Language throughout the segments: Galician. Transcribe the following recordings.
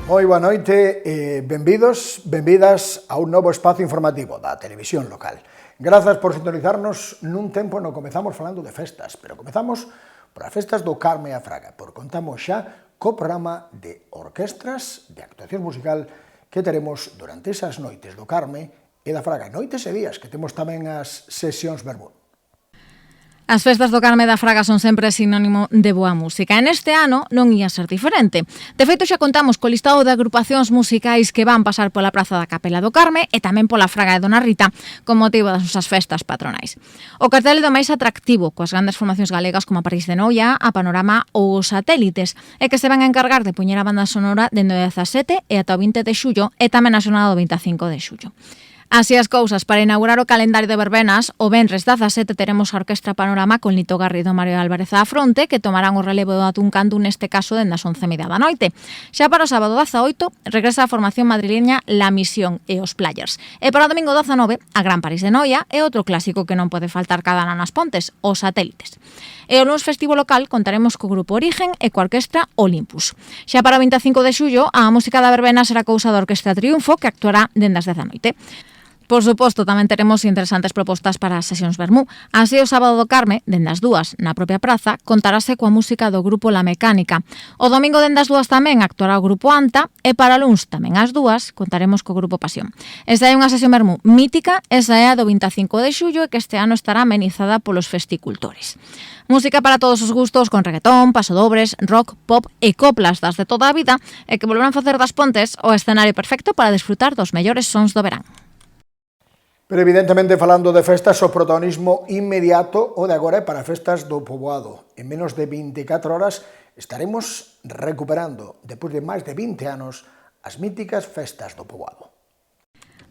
Moi boa noite e benvidos, benvidas a un novo espazo informativo da televisión local. Grazas por sintonizarnos nun tempo no comezamos falando de festas, pero comezamos por as festas do Carme e a Fraga, por contamos xa co programa de orquestras de actuación musical que teremos durante esas noites do Carme e da Fraga, noites e días que temos tamén as sesións Vermú. As festas do Carme da Fraga son sempre sinónimo de boa música. E neste ano non ia ser diferente. De feito, xa contamos co listado de agrupacións musicais que van pasar pola Praza da Capela do Carme e tamén pola Fraga de Dona Rita con motivo das nosas festas patronais. O cartel é do máis atractivo, coas grandes formacións galegas como a París de Noia, a Panorama ou os Satélites, e que se van a encargar de poñer a banda sonora dende o 17 e ata o 20 de xullo e tamén a xornada do 25 de xullo. Así as cousas, para inaugurar o calendario de verbenas, o venres 17 teremos a Orquestra Panorama con Lito Garrido e Mario Álvarez á fronte, que tomarán o relevo do Atún Candú neste caso dende as 11:30 da noite. Xa para o sábado 18 regresa a formación madrileña La Misión e os Players. E para o domingo 19, a Gran París de Noia e outro clásico que non pode faltar cada ano nas Pontes, os Satélites. E o lunes festivo local contaremos co Grupo Origen e coa Orquestra Olympus. Xa para o 25 de xullo, a música da verbena será cousa da Orquestra Triunfo, que actuará dende as 10 da noite. Por suposto, tamén teremos interesantes propostas para as sesións Vermú. Así, o sábado do Carme, dende as 2, na propia praza, contarase coa música do grupo La Mecánica. O domingo, dende as 2 tamén, actuará o grupo Anta, e para o luns, tamén ás 2, contaremos co grupo Pasión. Esta é unha sesión Vermú mítica, esa é a do 25 de xullo, e que este ano estará amenizada polos festicultores. Música para todos os gustos, con reggaetón, pasodobres, rock, pop e coplas das de toda a vida, e que volverán facer das Pontes o escenario perfecto para desfrutar dos mellores sons do verán. Pero evidentemente, falando de festas, o protagonismo inmediato o de agora é para festas do poboado. En menos de 24 horas estaremos recuperando, depois de máis de 20 anos, as míticas festas do poboado.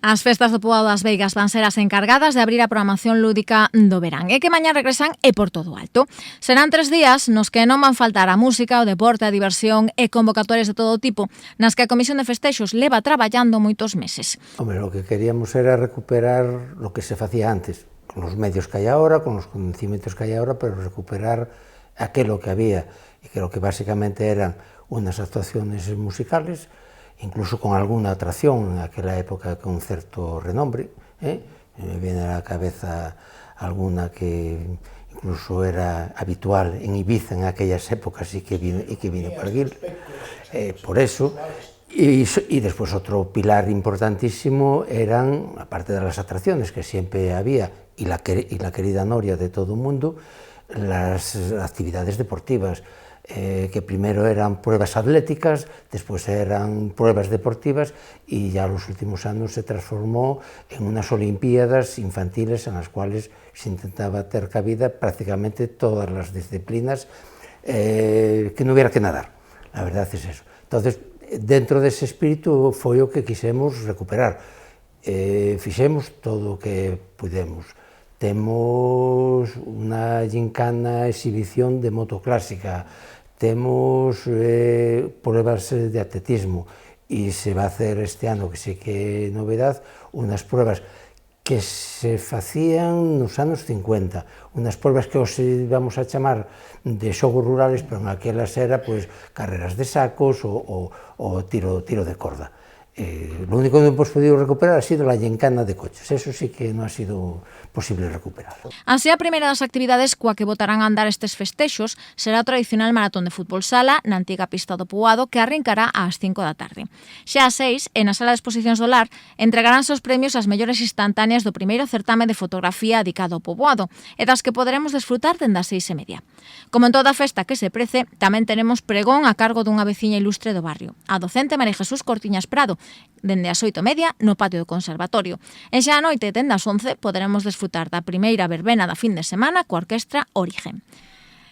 As festas do Poboado das Veigas van ser as encargadas de abrir a programación lúdica do verán e que mañá regresan e por todo alto. Serán 3 días nos que non van faltar a música, o deporte, a diversión e convocatorias de todo tipo, nas que a Comisión de Festexos leva traballando moitos meses. Hombre, o que queríamos era recuperar lo que se facía antes, con os medios que hai agora, con os conhecimentos que hai agora, pero recuperar aquilo que había, e creo que basicamente eran unas actuaciones musicales, incluso con alguna atracción en aquela época con certo renombre, me viene a la cabeza alguna que incluso era habitual en Ibiza en aquellas épocas e que vino para aquí, por eso, y después otro pilar importantísimo eran, aparte de las atracciones que siempre había, y la querida noria de todo el mundo, las actividades deportivas, que primero eran pruebas atléticas, después eran pruebas deportivas y ya en los últimos años se transformó en unas olimpiadas infantiles en las cuales se intentaba ter cabida prácticamente todas las disciplinas que no hubiera que nadar, la verdad es eso. Entonces, dentro dese espírito foi o que quisemos recuperar, fixemos todo o que pudemos. Temos unha gincana exhibición de moto clásica, temos pruebas de atletismo e se va a hacer este ano, que sí que é novedad, unas pruebas que se facían nos anos 50, unas pruebas que os vamos a chamar de xogos rurales, pero en aquelas era pues, carreras de sacos o tiro de corda. Lo único que hemos podido recuperar ha sido la gincana de coches, eso sí que non ha sido posible recuperar. Así, a primeira das actividades coa que botarán a andar estes festexos será o tradicional maratón de fútbol sala na antiga pista do Poboado, que arrincará ás 5 da tarde. Xa ás 6, e na sala de exposicións do Lar, entregaránse os premios ás mellores instantáneas do primeiro certame de fotografía dedicado ao Poboado, e das que poderemos desfrutar dende as 6:30. Como en toda festa que se prece, tamén teremos pregón a cargo dunha veciña ilustre do barrio, a docente María Jesús Cortiñas Prado, dende as 8:30 no patio do Conservatorio. E xa a noite, dende as 11, poderemos desfrutar da primeira verbena da fin de semana coa Orquestra Origen.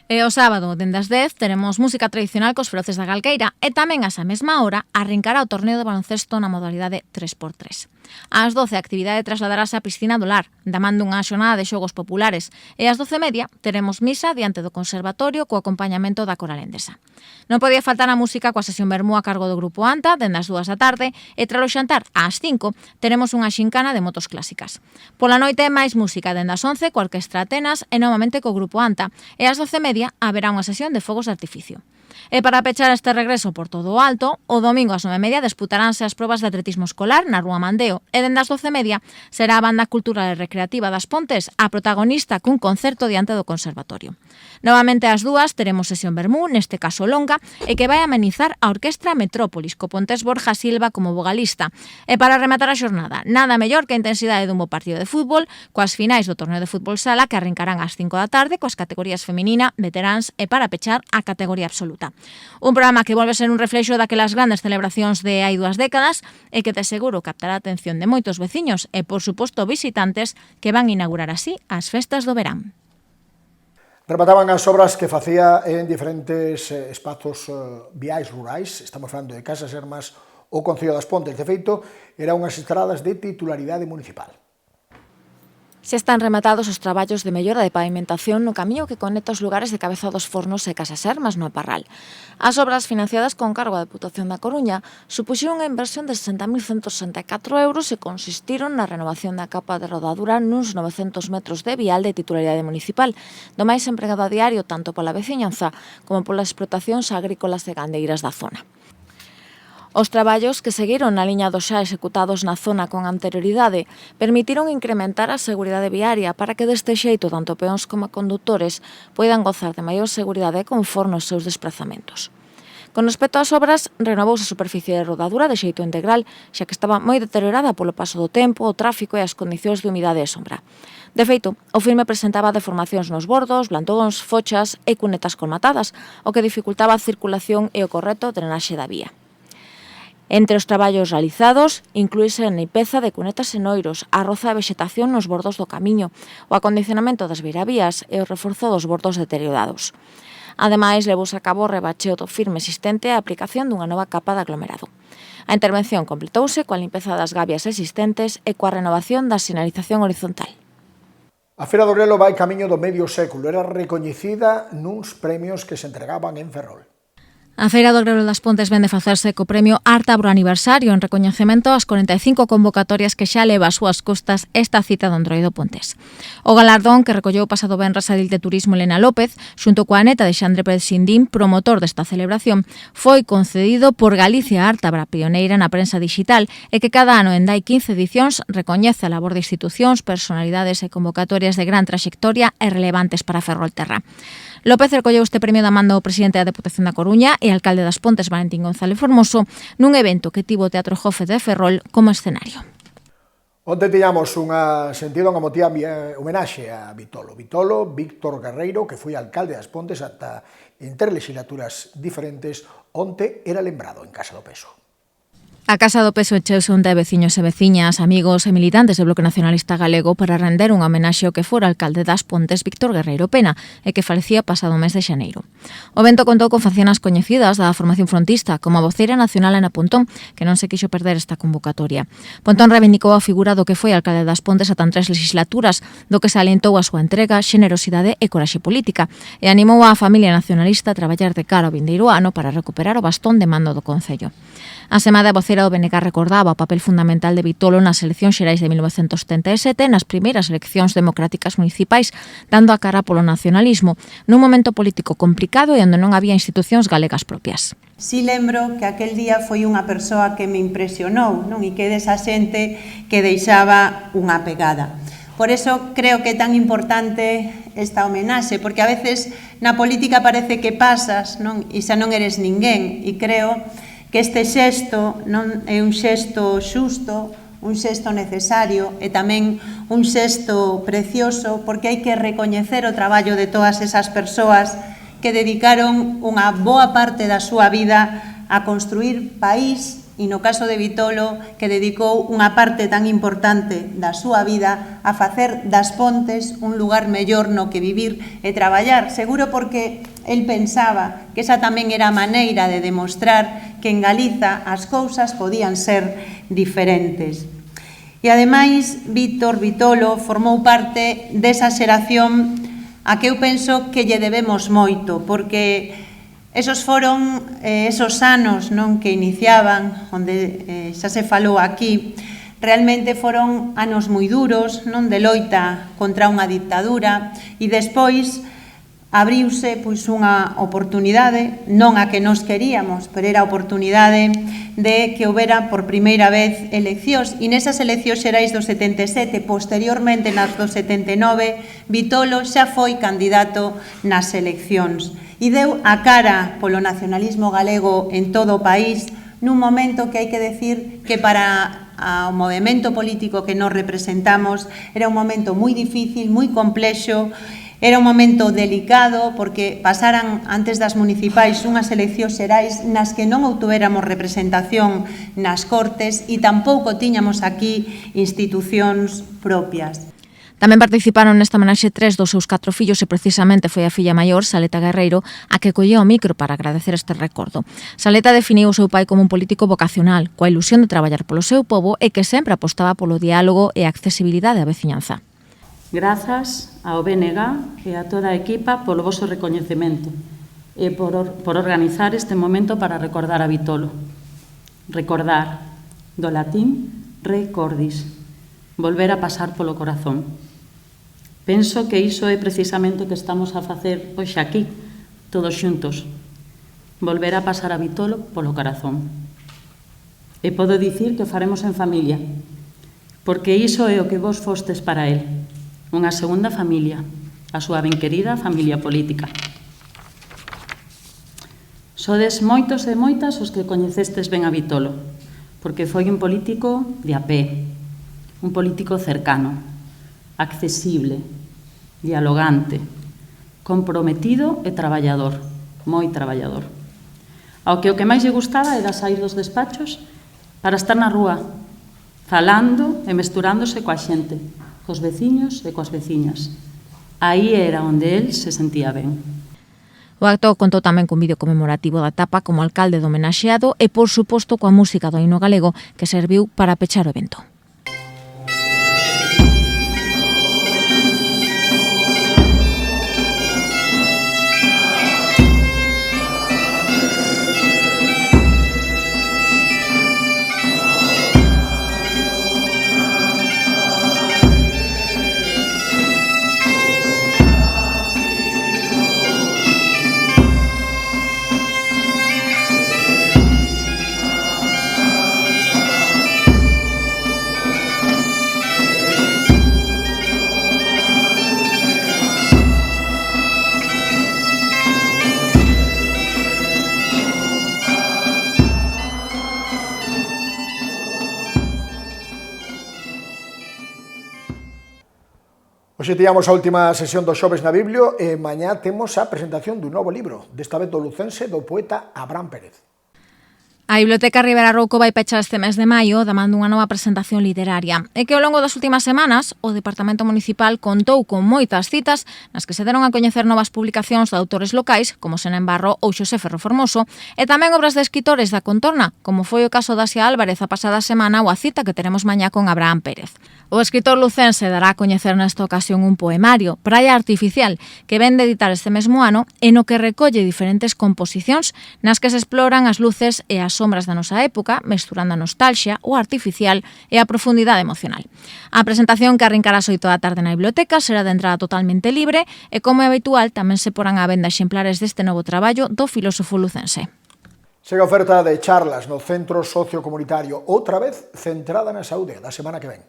E o sábado, dende as 10, teremos música tradicional cos Feroces da Galqueira e tamén asa mesma hora arrincará o torneo de baloncesto na modalidade 3x3. Ás 12, a actividade trasladarase á piscina do Lar, damando unha xornada de xogos populares, e ás 12:30 teremos misa diante do Conservatorio co acompañamento da Coral Endesa. Non podía faltar a música coa sesión Vermú a cargo do Grupo Anta, dende as 2 da tarde, e tras o xantar ás 5 teremos unha xincana de motos clásicas. Pola noite, máis música dende as 11 coa Orquestra Atenas e novamente co Grupo Anta, e ás 12:30 haberá unha sesión de fogos de artificio. E para pechar este regreso por todo o alto, o domingo ás 9:30 disputaránse as probas de atletismo escolar na Rúa Mandeo e dende as 12:30 será a Banda Cultural e Recreativa das Pontes a protagonista cun concerto diante do Conservatorio. Novamente ás 2 teremos sesión vermú, neste caso longa, e que vai amenizar a Orquestra Metrópolis, co pontés Borja Silva como vogalista. E para rematar a xornada, nada mellor que a intensidade dun bo partido de fútbol, coas finais do torneo de fútbol sala que arrincarán ás 5 da tarde, coas categorías feminina, veteráns e para pechar a categoría absoluta. Un programa que volve ser un reflexo daquelas grandes celebracións de hai 2 décadas e que de seguro captará a atención de moitos veciños e, por suposto, visitantes que van inaugurar así as festas do verán. Remataban as obras que facía en diferentes espazos viais rurais, estamos falando de Casas Hermas ou Concello das Pontes, de feito, eran unhas estradas de titularidade municipal. Se están rematados os traballos de mellora de pavimentación no camiño que conecta os lugares de Cabeza dos Fornos e Casas Hermas no Parral. As obras financiadas con cargo á Deputación da Coruña supuxeron unha inversión de 60.164 euros e consistiron na renovación da capa de rodadura nuns 900 metros de vial de titularidade municipal, do máis empregado a diario tanto pola veciñanza como polas explotacións agrícolas e gandeiras da zona. Os traballos que seguiron na liña dos xa executados na zona con anterioridade permitiron incrementar a seguridade viaria para que deste xeito tanto peóns como condutores poidan gozar de maior seguridade e confort nos seus desplazamentos. Con respecto ás obras, renovouse a superficie de rodadura de xeito integral, xa que estaba moi deteriorada polo paso do tempo, o tráfico e as condicións de humidade e sombra. De feito, o filme presentaba deformacións nos bordos, blantóns, fochas e cunetas colmatadas, o que dificultaba a circulación e o correcto drenaxe da vía. Entre os traballos realizados, incluíse a limpeza de cunetas e noiros, a roza de vexetación nos bordos do camiño, o acondicionamento das beiravías e o reforzo dos bordos deteriorados. Ademais, levouse a cabo o rebacheo do firme existente e a aplicación dunha nova capa de aglomerado. A intervención completouse coa limpeza das gabias existentes e coa renovación da sinalización horizontal. A Feira do Relo vai camiño do medio século, era recoñecida nuns premios que se entregaban en Ferrol. A Feira do Grelo das Pontes vende facerse co premio Artabro Aniversario en recoñecemento ás 45 convocatorias que xa leva as súas costas esta cita do Entroido Pontes. O galardón que recolleu o pasado venres a Edil de Turismo Elena López, xunto coa neta de Xandre Presindín, promotor desta celebración, foi concedido por Galicia Ártabra, pioneira na prensa digital, e que cada ano en dai 15 edicións recoñece a labor de institucións, personalidades e convocatorias de gran traxectoria e relevantes para Ferrolterra. López recolleu este premio da man do presidente da Deputación da Coruña e alcalde das Pontes, Valentín González Formoso, nun evento que tivo o Teatro Jofe de Ferrol como escenario. Onte tiñamos unha emotiva homenaxe a Vitolo, Víctor Guerreiro, que foi alcalde das Pontes ata en 3 legislaturas diferentes, onte era lembrado en Casa do Peso. A Casa do Peso encheuse onte de veciños e veciñas, amigos e militantes do Bloque Nacionalista Galego para render un homenaxe ao que fora alcalde das Pontes, Víctor Guerreiro Pena, e que falecía pasado mes de xaneiro. O evento contou con facianas coñecidas da formación frontista, como a voceira nacional Ana Pontón, que non se quixo perder esta convocatoria. Pontón reivindicou a figura do que foi alcalde das Pontes ata 3 legislaturas, do que salientou a súa entrega, xenerosidade e coraxe política, e animou a familia nacionalista a traballar de cara ao vindeiro ano para recuperar o bastón de mando do Concello. A semana, a vocera do BNG recordaba o papel fundamental de Vitolo nas eleccións xerais de 1977, nas primeiras eleccións democráticas municipais, dando a cara polo nacionalismo, nun momento político complicado e onde non había institucións galegas propias. Si lembro que aquel día foi unha persoa que me impresionou, non? E que desa xente que deixaba unha pegada. Por eso creo que é tan importante esta homenaxe, porque a veces na política parece que pasas, non? E xa non eres ninguén, e creo que este xesto non é un xesto xusto, un xesto necesario e tamén un xesto precioso, porque hai que recoñecer o traballo de todas esas persoas que dedicaron unha boa parte da súa vida a construir país, e no caso de Vitolo, que dedicou unha parte tan importante da súa vida a facer das Pontes un lugar mellor no que vivir e traballar, seguro porque el pensaba que esa tamén era a maneira de demostrar que en Galiza as cousas podían ser diferentes. E ademais, Vitolo formou parte desa xeración a que eu penso que lle debemos moito, porque esos foron esos anos, non, que iniciaban, onde xa se falou aquí, realmente foron anos moi duros, non, de loita contra unha dictadura, e despois abriuse pois unha oportunidade, non a que nos queríamos, pero era a oportunidade de que houbera por primeira vez eleccións, e nesas eleccións xerais do 77, posteriormente nas do 79, Vitolo xa foi candidato nas eleccións e deu a cara polo nacionalismo galego en todo o país nun momento que hai que decir que para o movemento político que nos representamos era un momento moi difícil, moi complexo. Era un momento delicado porque pasaran antes das municipais unhas eleccións xerais nas que non obtuéramos representación nas Cortes e tampouco tiñamos aquí institucións propias. Tamén participaron nesta homenaxe 3 dos seus 4 fillos e precisamente foi a filla maior, Saleta Guerreiro, a que colleu o micro para agradecer este recordo. Saleta definiu o seu pai como un político vocacional, coa ilusión de traballar polo seu pobo e que sempre apostaba polo diálogo e a accesibilidade á veciñanza. Grazas ao BNG e a toda a equipa polo voso recoñecemento e por organizar este momento para recordar a Vitolo. Recordar, do latín recordis, volver a pasar polo corazón. Penso que iso é precisamente o que estamos a facer hoxe aquí, todos xuntos. Volver a pasar a Vitolo polo corazón. E podo dicir que o faremos en familia, porque iso é o que vos fostes para el. Unha segunda familia, a súa ben querida familia política. Sodes moitos e moitas os que coñecestes ben a Vitolo, porque foi un político de a pé, un político cercano, accesible, dialogante, comprometido e traballador, moi traballador. Ao que o que máis lle gustaba era sair dos despachos para estar na rúa, falando e mesturándose coa xente, cos veciños e coas veciñas. Aí era onde el se sentía ben. O acto contou tamén cun vídeo conmemorativo da etapa como alcalde do homenaxeado e, por suposto, coa música do himno galego que serviu para pechar o evento. Hoxe tiñamos a última sesión do Xoves na Biblio e mañá temos a presentación dun novo libro, desta vez do lucense do poeta Abraham Pérez. A Biblioteca Ribera Rouco vai pechar este mes de maio damando unha nova presentación literaria. É que ao longo das últimas semanas o Departamento Municipal contou con moitas citas nas que se deron a coñecer novas publicacións de autores locais, como Senén Barro ou Xosé Ferro Formoso, e tamén obras de escritores da contorna, como foi o caso de Asia Álvarez a pasada semana ou a cita que teremos mañá con Abraham Pérez. O escritor lucense dará a coñecer nesta ocasión un poemario, Praia Artificial, que ven de editar este mesmo ano e no que recolle diferentes composicións nas que se exploran as luces e as sombras da nosa época, mesturando a nostalgia, o artificial e a profundidade emocional. A presentación que arrincará ás 8 da tarde na biblioteca será de entrada totalmente libre e, como é habitual, tamén se porán á venda exemplares deste novo traballo do filósofo lucense. Segue a oferta de charlas no Centro Sociocomunitario, outra vez centrada na saúde, da semana que ven.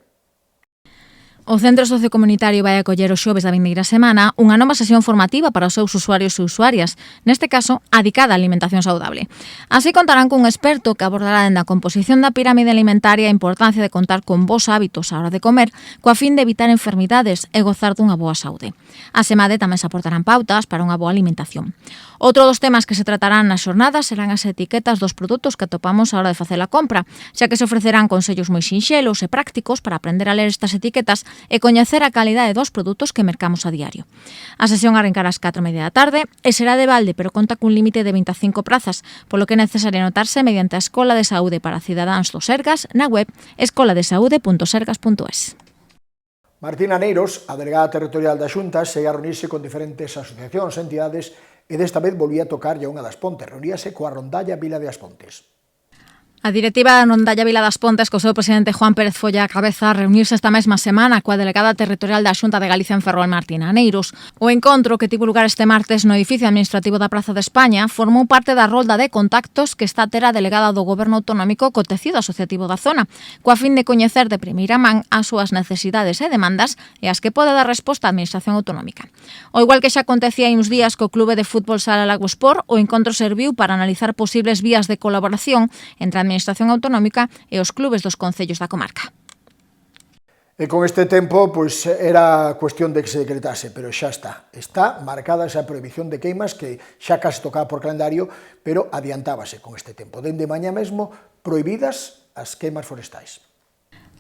O Centro Sociocomunitario vai acoller o xoves da vindeira semana unha nova sesión formativa para os seus usuarios e usuarias, neste caso, adicada á alimentación saudable. Así contarán cun experto que abordará dende a composición da pirámide alimentaria a importancia de contar con bons hábitos á hora de comer, coa fin de evitar enfermidades e gozar dunha boa saúde. A SEMADE tamén se aportarán pautas para unha boa alimentación. Outro dos temas que se tratarán nas xornadas serán as etiquetas dos produtos que atopamos á hora de facer a compra, xa que se ofrecerán consellos moi sinxelos e prácticos para aprender a ler estas etiquetas e coñecer a calidade dos produtos que mercamos a diario. A sesión arrancará ás 4:30 da tarde e será de balde, pero conta cun límite de 25 prazas, polo que é necesario anotarse mediante a Escola de Saúde para Cidadáns do Sergas na web escoladesaude.sergas.es. Martina Neiros, a delegada territorial da Xunta, segue a reunirse con diferentes asociacións e entidades e desta vez volvía a tocar a unha das Pontes, reuníase coa rondalla Vila de As Pontes. A directiva da Rondalla Vila das Pontes co seu presidente Juan Pérez Folla a cabeza reuniuse esta mesma semana coa delegada territorial da Xunta de Galicia en Ferrol, Martina Aneiros. O encontro que tivo lugar este martes no edificio administrativo da Praza de España formou parte da rolda de contactos que está a ter a delegada do Goberno Autonómico co tecido asociativo da zona, coa fin de coñecer de primeira man as súas necesidades e demandas e as que pode dar resposta a Administración Autonómica. O igual que xa acontecía hai uns días co Clube de Fútbol Sala Lago Sport, o encontro serviu para analizar posibles vías de colaboración entre a Administración Autonómica e os clubes dos concellos da comarca. E con este tempo, pois, era cuestión de que se decretase, pero xa está. Está marcada esa prohibición de queimas que xa case tocaba por calendario, pero adiantábase con este tempo. Dende mañá mesmo, prohibidas as queimas forestais.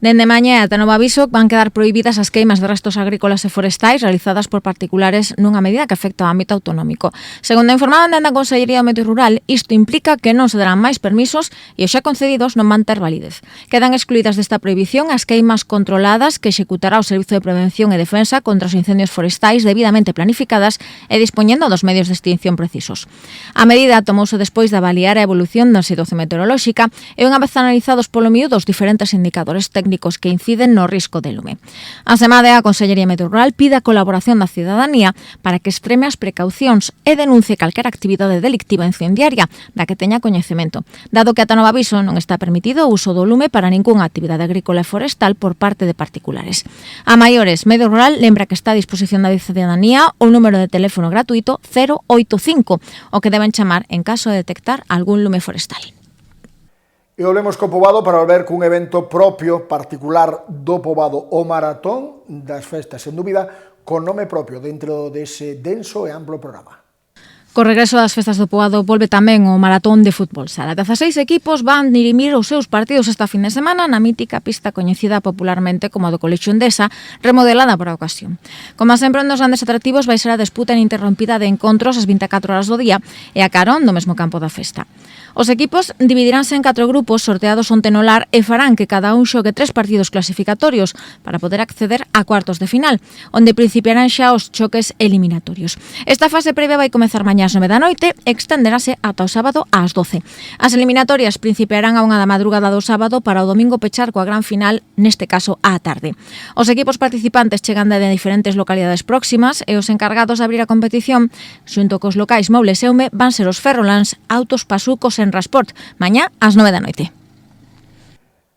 Dende mañá ata novo aviso van quedar prohibidas as queimas de restos agrícolas e forestais realizadas por particulares nunha medida que afecta ao ámbito autonómico. Segundo informaban dende a Consellería do Medio Rural, isto implica que non se darán máis permisos e os xa concedidos non van ter validez. Quedan excluídas desta prohibición as queimas controladas que executará o Servizo de Prevención e Defensa contra os incendios forestais debidamente planificadas e dispoñendo dos medios de extinción precisos. A medida tomouse despois de avaliar a evolución da situación meteorolóxica e unha vez analizados polo miúdo os diferentes indicadores técnicos que inciden no risco de lume. A semade, a Consellería Medio Rural pide a colaboración da cidadanía para que extreme as precaucións e denuncie calquera actividade delictiva incendiaria da que teña coñecemento, dado que ata novo aviso non está permitido o uso do lume para ningunha actividade agrícola e forestal por parte de particulares. A maiores, Medio Rural lembra que está a disposición da cidadanía o número de teléfono gratuito 085, o que deben chamar en caso de detectar algún lume forestal. E volvemos co Poboado para volver cun evento propio, particular do Poboado, o Maratón das Festas, sen dúbida, con nome propio dentro dese denso e amplo programa. Co regreso das festas do Poboado volve tamén o Maratón de Fútbol Sala. 16 equipos van dirimir os seus partidos esta fin de semana na mítica pista coñecida popularmente como a do Colexio Endesa, remodelada para a ocasión. Como sempre, un dos grandes atractivos vai ser a disputa ininterrompida de encontros ás 24 horas do día e a carón do mesmo campo da festa. Os equipos dividiránse en 4 grupos sorteados onte no lar e farán que cada un xogue 3 partidos clasificatorios para poder acceder a cuartos de final, onde principiarán xa os choques eliminatorios. Esta fase previa vai comezar mañá ás 9 da noite e extenderase ata o sábado ás 12. As eliminatorias principiarán a 1 da madrugada do sábado para o domingo pechar coa gran final, neste caso á tarde. Os equipos participantes chegan de diferentes localidades próximas e os encargados de abrir a competición, xunto cos locais Mobles e Eume, van ser os ferroláns Autos Pasucos en Rasport, mañá ás 9 da noite.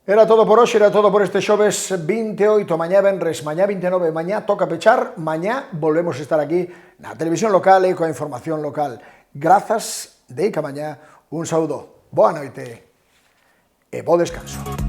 Era todo por hoxe, era todo por este xoves 28, mañá venres, mañá 29, mañá toca pechar, mañá volvemos a estar aquí na televisión local e coa información local. Grazas de que mañá, un saúdo, boa noite e bo descanso.